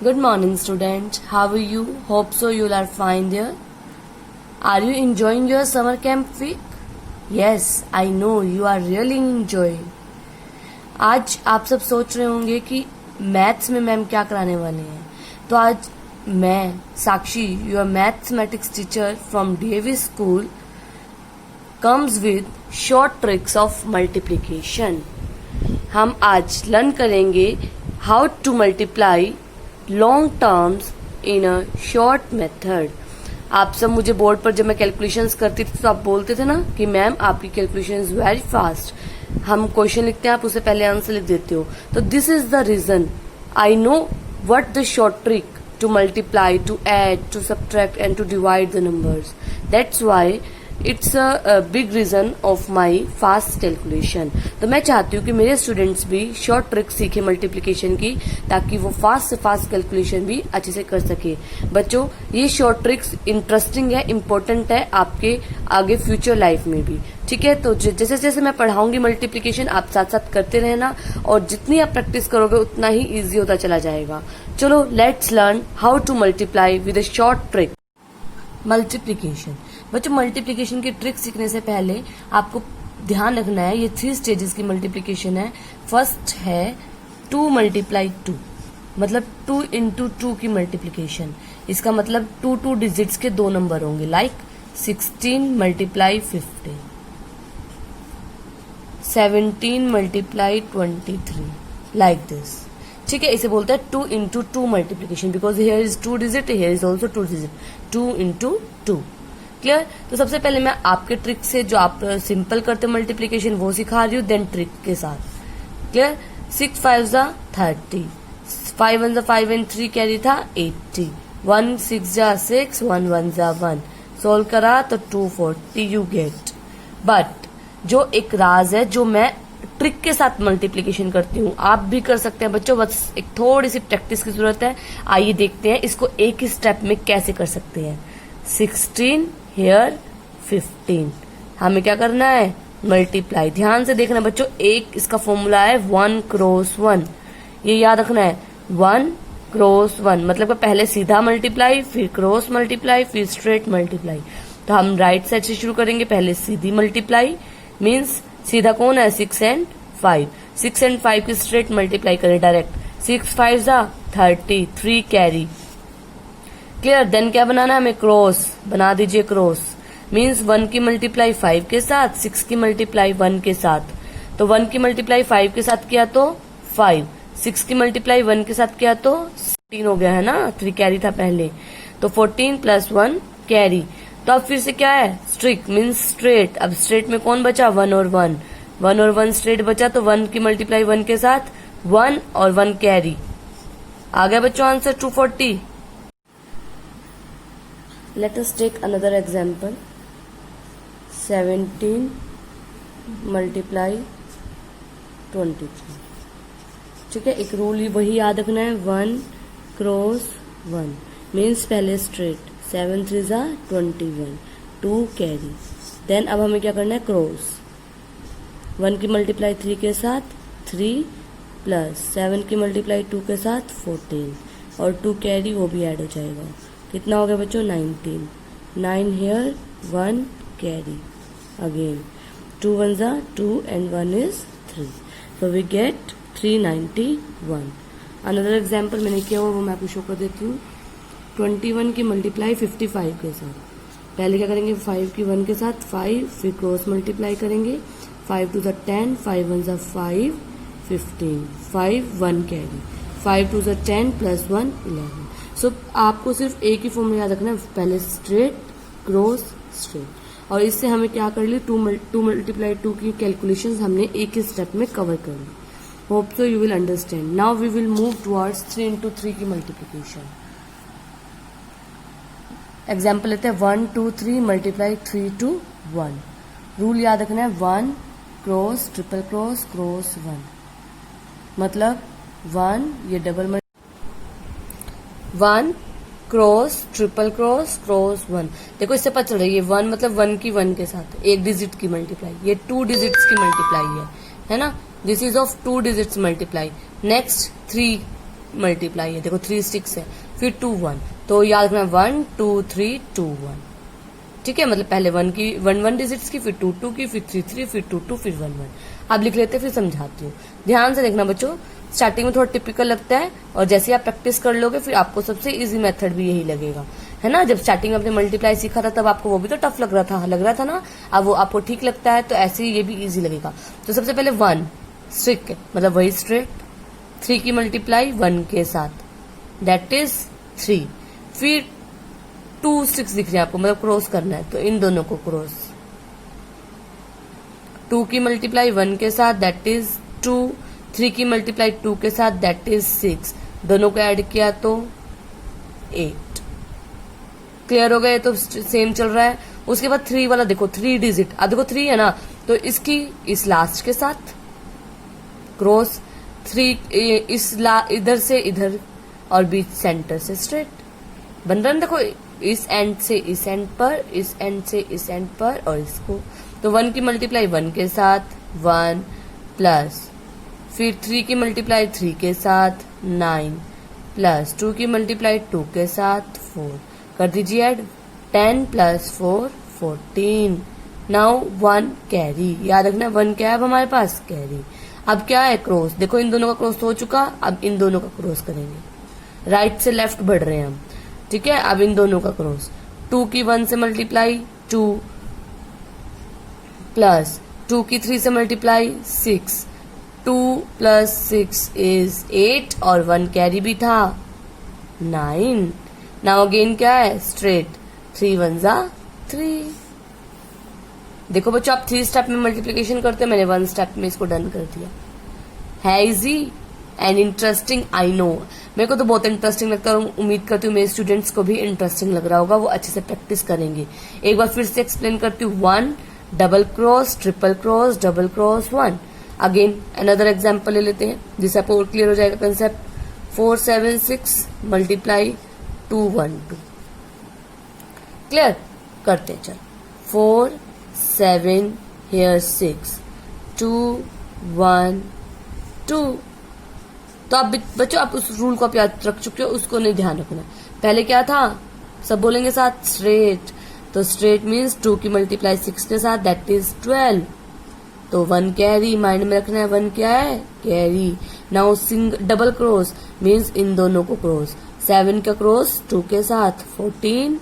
Good morning, students. How are you? Hope so you are fine there. Are you enjoying your summer camp week? Yes, I know you are really enjoying. आज आप सब सोच रहे होंगे कि maths में ma'am क्या कराने वाले हैं। तो आज मैं Sakshi, your mathematics teacher from DAV school, comes with short tricks of multiplication. हम आज लर्न करेंगे how to multiply long terms in a short method. आप सब मुझे बोर्ड पर जब मैं कैलकुलेशंस करती थी तो आप बोलते थे ना कि मैम आपकी कैलकुलेशंस वेरी फास्ट, हम क्वेश्चन लिखते हैं आप उससे पहले आंसर लिख देते हो. तो this is the reason I know what the short trick to multiply, to add, to subtract and to divide the numbers. That's why it's a big reason of my fast calculation. तो मैं चाहती हूँ कि मेरे students भी short trick सीखे multiplication की, ताकि वो फास्ट से फास्ट कैलकुलेशन भी अच्छे से कर सके. बच्चों, ये शॉर्ट ट्रिक्स इंटरेस्टिंग है, इम्पोर्टेंट है आपके आगे फ्यूचर लाइफ में भी. ठीक है, तो जैसे जैसे मैं पढ़ाऊंगी मल्टीप्लिकेशन आप साथ साथ करते रहना, और जितनी आप प्रैक्टिस करोगे उतना ही इजी होता चला जाएगा. चलो let's learn how to multiply with a short trick. Multiplication. बच्चों, मल्टीप्लिकेशन की ट्रिक सीखने से पहले आपको ध्यान रखना है ये 3 स्टेजेस की मल्टीप्लिकेशन है. फर्स्ट है 2 मल्टीप्लाई 2, मतलब 2 इंटू 2 की मल्टीप्लिकेशन. इसका मतलब 2 डिजिट्स के 2 नंबर होंगे, like 16 multiply 15, 17 multiply 23, like this. ठीक है, इसे बोलते हैं 2 into 2 multiplication, because here is 2 digit, here is also 2 digit. 2 into 2. Clear. तो सबसे पहले मैं आपके ट्रिक से जो आप सिंपल करते हो मल्टीप्लीकेशन वो सिखा रही हूँ, देन ट्रिक के साथ. क्लियर. 6 5 जा 30, 5 1 जा 5 एंड 3 कैरी था 80, 1 6 जा 6, 1 1 जा 1. सोल्व करा तो 240 यू गेट. बट जो एक राज है जो मैं ट्रिक के साथ मल्टीप्लिकेशन करती हूँ, आप भी कर सकते हैं बच्चों, बस एक थोड़ी सी प्रैक्टिस की जरूरत है. आइए देखते हैं इसको एक ही स्टेप में कैसे कर सकते हैं. 16 हेयर 15, हमें क्या करना है, मल्टीप्लाई. ध्यान से देखना बच्चों, एक इसका फॉर्मूला है 1 क्रॉस 1, ये याद रखना है. 1 क्रॉस 1 मतलब पहले सीधा मल्टीप्लाई, फिर क्रॉस मल्टीप्लाई, फिर स्ट्रेट मल्टीप्लाई. तो हम राइट साइड से शुरू करेंगे. पहले सीधी मल्टीप्लाई, मीन्स सीधा कौन है 6 एंड 5. 6 एंड 5 की स्ट्रेट मल्टीप्लाई करें डायरेक्ट. 6 5 जा 30, 3 कैरी. क्लियर. देन क्या बनाना है हमें, क्रॉस बना दीजिए. क्रॉस मीन्स 1 की मल्टीप्लाई 5 के साथ, 6 की मल्टीप्लाई 1 के साथ. तो 1 की मल्टीप्लाई 5 के साथ किया तो 5, 6 की मल्टीप्लाई 1 के साथ किया तो 16 हो गया है ना, 3 कैरी था पहले. तो 14 प्लस 1 कैरी. तो अब फिर से क्या है, स्ट्रिक मीन्स स्ट्रेट. अब स्ट्रेट में कौन बचा, 1 और 1, 1 और 1 स्ट्रेट बचा. तो 1 की मल्टीप्लाई 1 के साथ 1 और 1 कैरी. आ गया बच्चों answer 240. Let us take another example. 17 multiply 23. ठीक है, एक रूल वही याद रखना है, 1 क्रॉस 1 मीन्स पहले स्ट्रेट. 7 3 जा 21, 2 कैरी. देन अब हमें क्या करना है, क्रॉस. 1 की मल्टीप्लाई 3 के साथ 3 प्लस 7 की मल्टीप्लाई 2 के साथ 14 और 2 कैरी, वो भी ऐड हो जाएगा. कितना हो गया बच्चों, 19. 9 हेयर 1 कैरी. अगेन 2 1 जा 2 and 1 is 3. So we get 391. Another example मैंने किया हुआ वो मैं आपको शो कर देती हूँ. 21 की मल्टीप्लाई 55 के साथ. पहले क्या करेंगे, 5 की 1 के साथ 5, फिर क्रॉस मल्टीप्लाई करेंगे. 5 2 जा 10, 5 1 जा 5, 15, 5 1 कैरी. 5 2 जा 10 प्लस 1 11. सो आपको सिर्फ एक ही फॉर्मूला याद रखना है, पहले स्ट्रेट क्रॉस स्ट्रेट. और इससे हमें क्या कर ली, 2 मल्टीप्लाई 2 की कैलकुलेशंस हमने एक ही स्टेप में कवर कर ली. Hope so you will understand. Now we will move towards 3 into 3 की मल्टीप्लिकेशन. एग्जाम्पल लेते हैं 1 2 3 मल्टीप्लाई 3 टू 1. रूल याद रखना है, 1 क्रॉस ट्रिपल क्रॉस क्रॉस 1, मतलब 1 ये double 1 cross triple cross cross 1. देखो इससे पता चल रहा है ये 1 मतलब 1 की 1 के साथ एक डिजिट की मल्टीप्लाई, ये 2 डिजिट्स की मल्टीप्लाई है ना. This is of 2 digits multiply. Next 3 multiply है, देखो 3 6 है, फिर 2 1, तो याद रखना 1 2 3 2 1, ठीक है। मतलब पहले 1 की 1 1 डिजिट्स की, फिर 2 2 की, फिर 3 3, फिर 2 2, फिर 1 1। अब लिख लेते हैं, फिर समझाती हूँ। ध्यान से देखना बच्चों, स्टार्टिंग में थोड़ा टिपिकल लगता है, और जैसे आप प्रैक्टिस कर लोगे फिर आपको सबसे इजी मेथड भी यही लगेगा, है ना। जब स्टार्टिंग में आपने मल्टीप्लाई सीखा था तब आपको वो भी तो टफ लग रहा था ना। अब वो आपको ठीक लगता है, तो ऐसे ही ये भी इजी लगेगा। तो सबसे पहले 1 स्ट्रिक, मतलब वही स्ट्रेट, 3 की मल्टीप्लाई 1 के साथ, दैट इज 3। फिर 2 6 दिख रहे हैं आपको, मतलब क्रॉस करना है, तो इन दोनों को क्रॉस। 2 की मल्टीप्लाई 1 के साथ, दैट इज 2। 3 की मल्टीप्लाई 2 के साथ, दैट इज 6। दोनों को ऐड किया तो 8। क्लियर हो गए, तो सेम चल रहा है। उसके बाद 3 वाला देखो, 3 डिजिट, अब देखो 3 है ना, तो इसकी इस लास्ट के साथ क्रॉस, 3 इधर से इधर और बीच सेंटर से स्ट्रेट बन रहा है। देखो इस एंड से इस एंड पर, इस एंड से इस एंड पर, और इसको, तो 1 की मल्टीप्लाई 1 के साथ 1 प्लस, फिर 3 की मल्टीप्लाई 3 के साथ 9 प्लस 2 की मल्टीप्लाई 2 के साथ 4, कर दीजिए ऐड, 10 प्लस 4 14। नाउ 1 कैरी, याद रखना 1 क्या है अब हमारे पास, कैरी। अब क्या है, क्रॉस, देखो इन दोनों का क्रॉस हो चुका, अब इन दोनों का क्रॉस करेंगे, राइट से लेफ्ट बढ़ रहे हैं हम, ठीक है। अब इन दोनों का क्रॉस, 2 की 1 से मल्टीप्लाई 2 प्लस 2 की 3 से मल्टीप्लाई 6, 2 प्लस 6 इज 8, और 1 कैरी भी था 9। नाउ अगेन क्या है, स्ट्रेट, 3 1 जा 3। देखो बच्चों, आप 3 स्टेप में मल्टीप्लीकेशन करते हो, मैंने 1 स्टेप में इसको डन कर दिया। है easy and interesting, I know, मेरे को तो बहुत इंटरेस्टिंग लगता है, और उम्मीद करती हूँ मेरे स्टूडेंट्स को भी इंटरेस्टिंग लग रहा होगा, वो अच्छे से प्रैक्टिस करेंगे। एक बार फिर से एक्सप्लेन करती हूँ। 1 double cross, triple cross, double cross 1। Again another example ले लेते हैं, जिससे आपको और क्लियर हो जाएगा कंसेप्ट। 4 7 6 मल्टीप्लाई 2 1 2, क्लियर करते हैं। चल 4 7 here 6 2 1 2। तो आप बच्चों, आप उस रूल को आप याद रख चुके हो, उसको नहीं ध्यान रखना। पहले क्या था, सब बोलेंगे साथ, स्ट्रेट, तो स्ट्रेट मीन्स 2 की मल्टीप्लाई 6 के साथ, दैट इज 12। तो 1 कैरी, माइंड में रखना है, 1 क्या है, carry. Now double cross means in दोनों को क्रॉस, 7 का क्रॉस 2 के साथ 14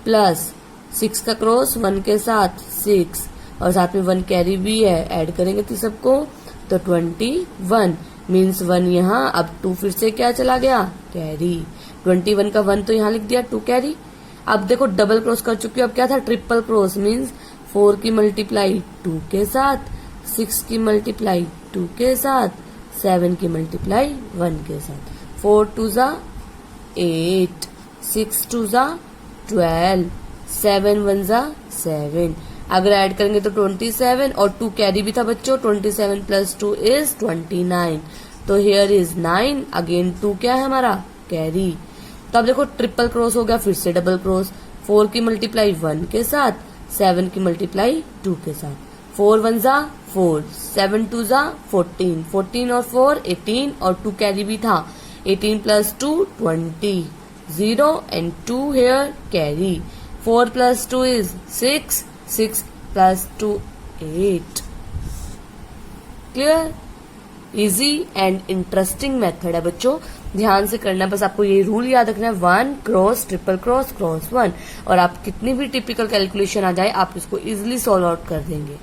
प्लस 6 का क्रॉस 1 के साथ 6, और साथ में 1 कैरी भी है, ऐड करेंगे तो सबको, तो 21 मीन्स 1 यहाँ, अब 2 फिर से क्या चला गया, कैरी। 21 का 1 तो यहाँ लिख दिया, 2 कैरी। अब देखो डबल क्रॉस कर चुकी हूँ, अब क्या था, ट्रिपल क्रॉस मीन्स 4 की मल्टीप्लाई 2 के साथ, 6 की मल्टीप्लाई 2 के साथ, 7 की मल्टीप्लाई 1 के साथ। 4 2 जा 8, 6 2 जा 12, 7 1 जा 7। अगर ऐड करेंगे तो 27, और 2 कैरी भी था बच्चों, 27 प्लस 2 इज 29, तो हियर इज 9। अगेन 2 क्या है हमारा, कैरी। तो अब देखो ट्रिपल क्रॉस हो गया, फिर से डबल क्रॉस, 4 की मल्टीप्लाई 1 के साथ, 7 की मल्टीप्लाई 2 के साथ, 4 1 जा 4, 7 2 जा 14, 14 और 4 18, और 2 कैरी भी था, 18 plus 2 20, 0 and 2 here carry, 4 plus 2 is 6, 6 plus 2 8। Clear, easy and interesting method है बच्चों, ध्यान से करना। बस आपको ये रूल याद रखना है, 1 क्रॉस ट्रिपल क्रॉस क्रॉस 1, और आप कितनी भी टिपिकल कैलकुलेशन आ जाए आप इसको इजिली सॉल्व आउट कर देंगे।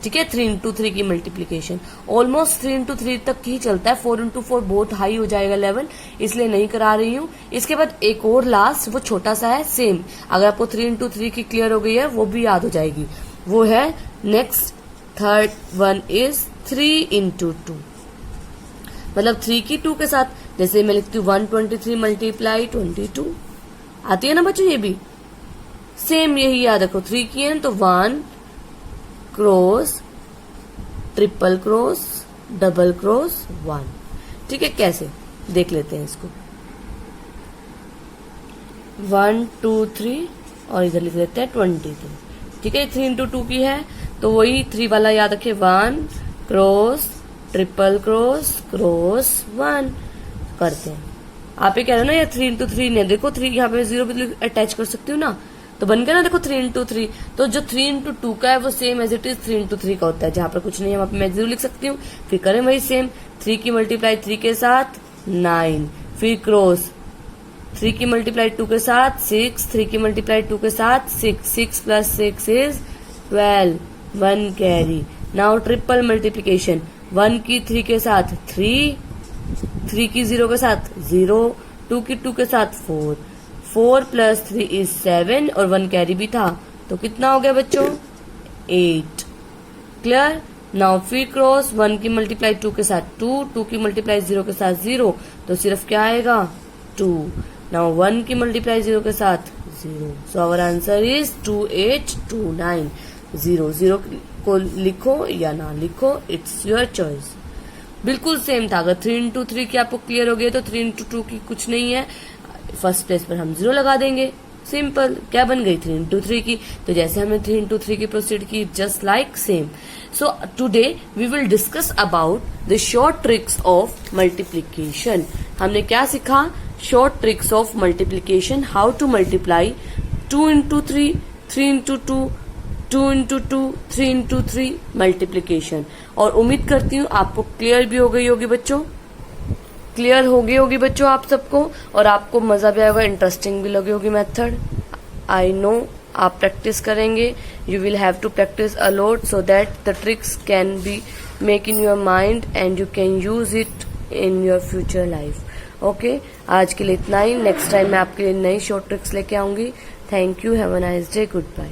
ठीक है, 3 इंटू 3 की मल्टीप्लीकेशन ऑलमोस्ट 3 इंटू 3 तक ही चलता है, 4 इंटू 4 बहुत हाई हो जाएगा लेवल, इसलिए नहीं करा रही हूँ। इसके बाद एक और लास्ट, वो छोटा सा है, सेम अगर आपको 3 इंटू 3 की क्लियर हो गई है वो भी याद हो जाएगी, वो है next third one is 3 into 2, मतलब 3 की 2 के साथ, जैसे मैं लिखती हूँ 123 मल्टीप्लाई 22, आती है ना बच्चों, ये भी सेम यही याद रखो। 3 की है तो 1 cross triple cross double cross 1। ठीक है, कैसे देख लेते हैं इसको, 1 2 3 और इधर लिख लेते हैं 23। ठीक है, 3 इंटू 2 की है तो वही 3 वाला याद रखे, 1 क्रॉस ट्रिपल क्रॉस क्रॉस 1 करते हैं। आप ये कह रहे हो ना, या 3 इंटू 3 नहीं, देखो 3 यहाँ पे 0 भी अटैच कर सकती हूँ ना, तो बन गया ना, देखो 3 इंटू 3। तो जो 3 इंटू 2 का है वो same as it is 3 into 3 का होता है, जहां पर कुछ नहीं है वहां पे मैं 0 लिख सकती हूँ। फिर करें वही सेम, 3 की मल्टीप्लाई 3 के साथ 9, फिर क्रॉस 3 की मल्टीप्लाई 2 के साथ 6, 3 की मल्टीप्लाई 2 के साथ 6, 6 plus 6 is 12, 1 carry. Now triple multiplication, 1 की 3 के साथ 3, 3 की 0 के साथ 0, 2 की 2 के साथ 4, 4 प्लस 3 इज 7 और 1 कैरी भी था, तो कितना हो गया बच्चों 8। क्लियर। नाउ फिर क्रॉस, 1 की मल्टीप्लाई 2 के साथ 2, 2 की मल्टीप्लाई 0 के साथ 0, तो सिर्फ क्या आएगा 2। नाउ 1 की मल्टीप्लाई 0 के साथ 0, सो आवर आंसर इज 2829। 0 0 को लिखो या ना लिखो, इट्स योर चॉइस। बिल्कुल सेम था। अगर 3 इंटू 3 की आपको क्लियर हो गई तो 3 इंटू 2 की कुछ नहीं है, फर्स्ट प्लेस पर हम 0 लगा देंगे। सिंपल। क्या बन गई 3 इंटू 3 की, तो जैसे हमने 3 इंटू 3 की प्रोसीड की, just like same. So today we will discuss about the short tricks of multiplication. हमने क्या सीखा? Short tricks of multiplication, how to multiply 2 into 3, 3 into 2, 2 into 2, 3 into 3 multiplication. और उम्मीद करती हूँ आपको क्लियर भी हो गई होगी बच्चों, क्लियर हो गई होगी बच्चों आप सबको, और आपको मजा भी आएगा, इंटरेस्टिंग भी लगी होगी मेथड। आई नो आप प्रैक्टिस करेंगे, you will have to practice a lot so that the tricks can be make in your mind and you can use it in your future life. Okay, आज के लिए इतना ही। Next time मैं आपके लिए नई शॉर्ट ट्रिक्स लेके आऊंगी। Thank you, have a nice day, good bye.